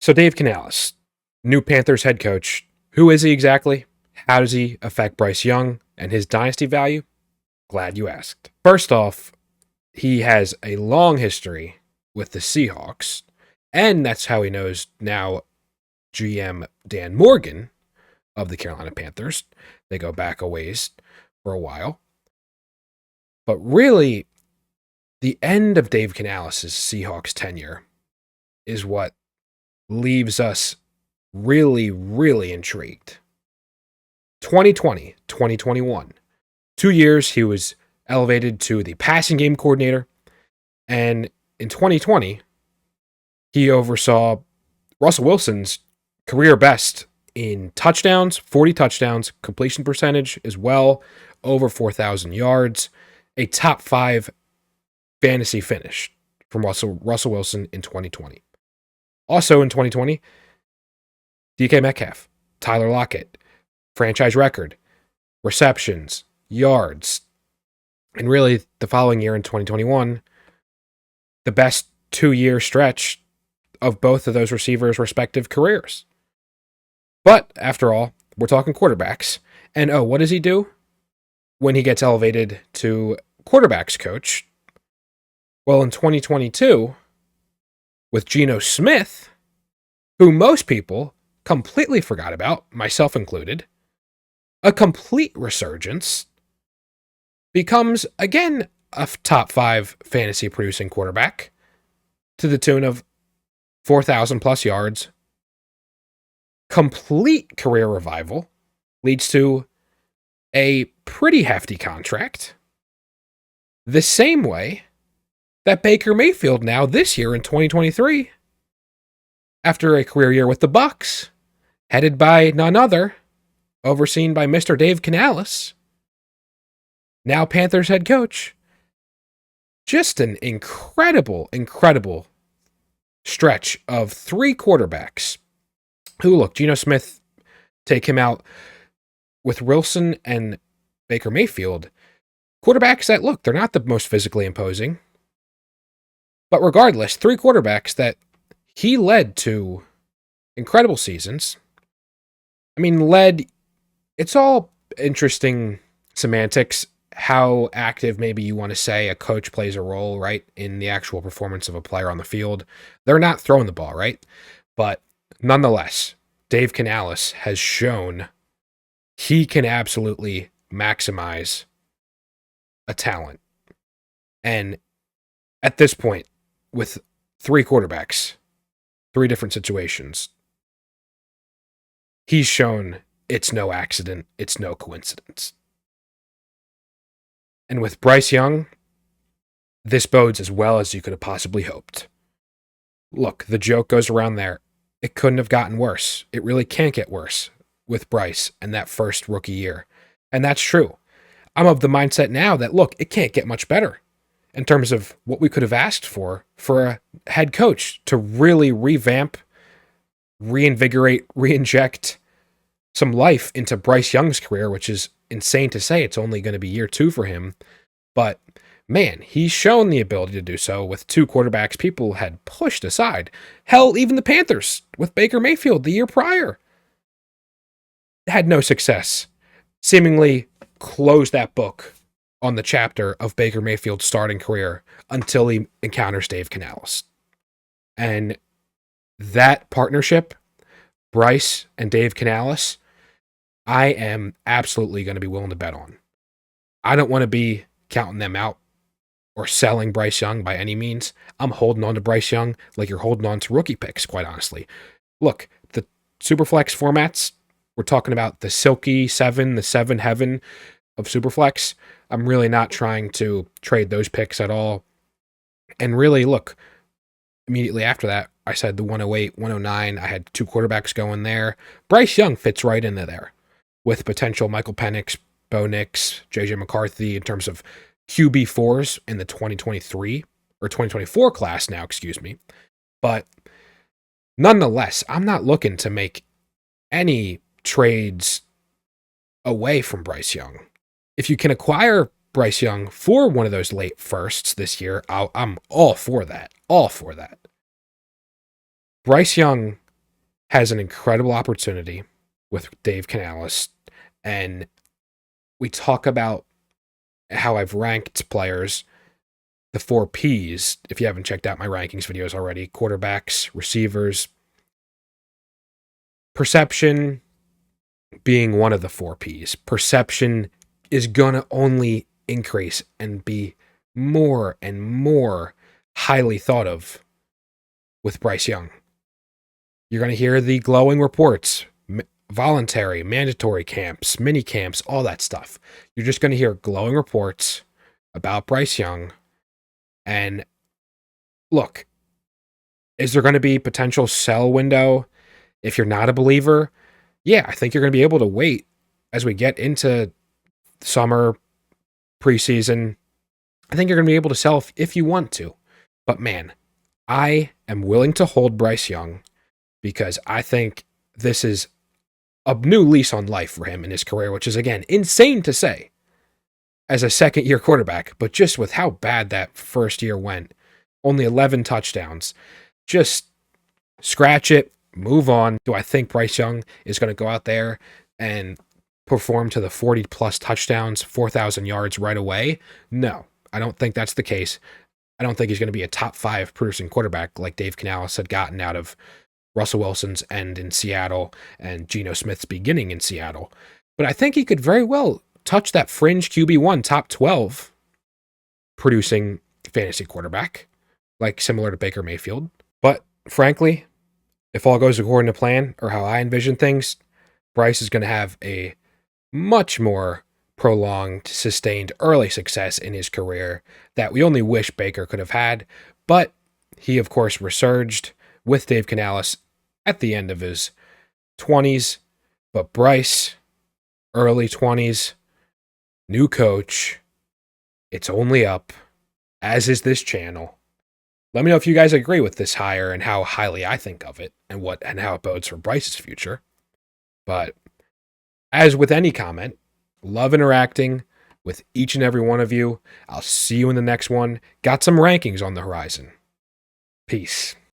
So Dave Canales, new Panthers head coach. Who is he exactly? How does he affect Bryce Young and his dynasty value? Glad you asked. First off, he has a long history with the Seahawks, and that's how he knows now GM Dan Morgan of the Carolina Panthers. They go back a ways for a while. But really, the end of Dave Canales' Seahawks tenure is what leaves us really, really intrigued. 2020, 2021. 2 years he was elevated to the passing game coordinator. And in 2020, he oversaw Russell Wilson's career best in touchdowns, 40 touchdowns, completion percentage as well, over 4,000 yards, a top 5 fantasy finish from Russell Wilson in 2020. Also in 2020, DK Metcalf, Tyler Lockett, franchise record, receptions, yards. And really, the following year in 2021, the best 2-year stretch of both of those receivers' respective careers. But after all, we're talking quarterbacks. And what does he do when he gets elevated to quarterbacks coach? Well, in 2022, with Geno Smith, who most people completely forgot about, myself included, a complete resurgence, becomes again a top 5 fantasy producing quarterback to the tune of 4,000 plus yards. Complete career revival leads to a pretty hefty contract. The same way that Baker Mayfield now this year in 2023, after a career year with the Bucs, headed by none other, overseen by Mr. Dave Canales, now Panthers head coach. Just an incredible, incredible stretch of 3 quarterbacks who, look, Geno Smith, take him out with Wilson and Baker Mayfield. Quarterbacks that, look, they're not the most physically imposing. But regardless, 3 quarterbacks that he led to incredible seasons. I mean, it's all interesting semantics, how active maybe you want to say a coach plays a role, right, in the actual performance of a player on the field. They're not throwing the ball, right? But nonetheless, Dave Canales has shown he can absolutely maximize a talent. And at this point, with 3 quarterbacks, 3 different situations, he's shown it's no accident, it's no coincidence. And with Bryce Young, this bodes as well as you could have possibly hoped. Look, the joke goes around there. It couldn't have gotten worse. It really can't get worse with Bryce and that first rookie year. And that's true. I'm of the mindset now that, look, it can't get much better in terms of what we could have asked for a head coach to really revamp, reinvigorate, reinject some life into Bryce Young's career, which is insane to say. It's only going to be year 2 for him. But man, he's shown the ability to do so with 2 quarterbacks people had pushed aside. Hell, even the Panthers with Baker Mayfield the year prior had no success. Seemingly closed that book on the chapter of Baker Mayfield's starting career until he encounters Dave Canales. And that partnership, Bryce and Dave Canales, I am absolutely going to be willing to bet on. I don't want to be counting them out or selling Bryce Young by any means. I'm holding on to Bryce Young like you're holding on to rookie picks, quite honestly. Look, the Superflex formats, we're talking about the Silky 7, the 7 Heaven of Superflex. I'm really not trying to trade those picks at all. And really, look, immediately after that, I said the 108, 109, I had 2 quarterbacks going there. Bryce Young fits right into there with potential Michael Penix, Bo Nix, JJ McCarthy in terms of QB4s in the 2023 or 2024 class now, excuse me. But nonetheless, I'm not looking to make any trades away from Bryce Young. If you can acquire Bryce Young for one of those late firsts this year, I'm all for that. All for that. Bryce Young has an incredible opportunity with Dave Canales. And we talk about how I've ranked players, the 4 Ps, if you haven't checked out my rankings videos already: quarterbacks, receivers, perception being one of the 4 Ps. Perception is going to only increase and be more and more highly thought of with Bryce Young. You're going to hear the glowing reports, voluntary, mandatory camps, mini camps, all that stuff. You're just going to hear glowing reports about Bryce Young. And look, is there going to be potential sell window if you're not a believer? Yeah, I think you're going to be able to wait as we get into summer, preseason. I think you're going to be able to sell if you want to. But man, I am willing to hold Bryce Young because I think this is a new lease on life for him in his career, which is, again, insane to say as a second-year quarterback. But just with how bad that first year went, only 11 touchdowns, just scratch it, move on. Do I think Bryce Young is going to go out there and perform to the 40-plus touchdowns, 4,000 yards right away? No, I don't think that's the case. I don't think he's going to be a top 5 producing quarterback like Dave Canales had gotten out of Russell Wilson's end in Seattle and Geno Smith's beginning in Seattle. But I think he could very well touch that fringe QB1 top 12 producing fantasy quarterback, like similar to Baker Mayfield. But frankly, if all goes according to plan, or how I envision things, Bryce is going to have a much more prolonged, sustained early success in his career that we only wish Baker could have had. But he, of course, resurged with Dave Canales at the end of his 20s. But Bryce, early 20s, new coach, it's only up, as is this channel. Let me know if you guys agree with this hire and how highly I think of it and how it bodes for Bryce's future. But as with any comment, love interacting with each and every one of you. I'll see you in the next one. Got some rankings on the horizon. Peace.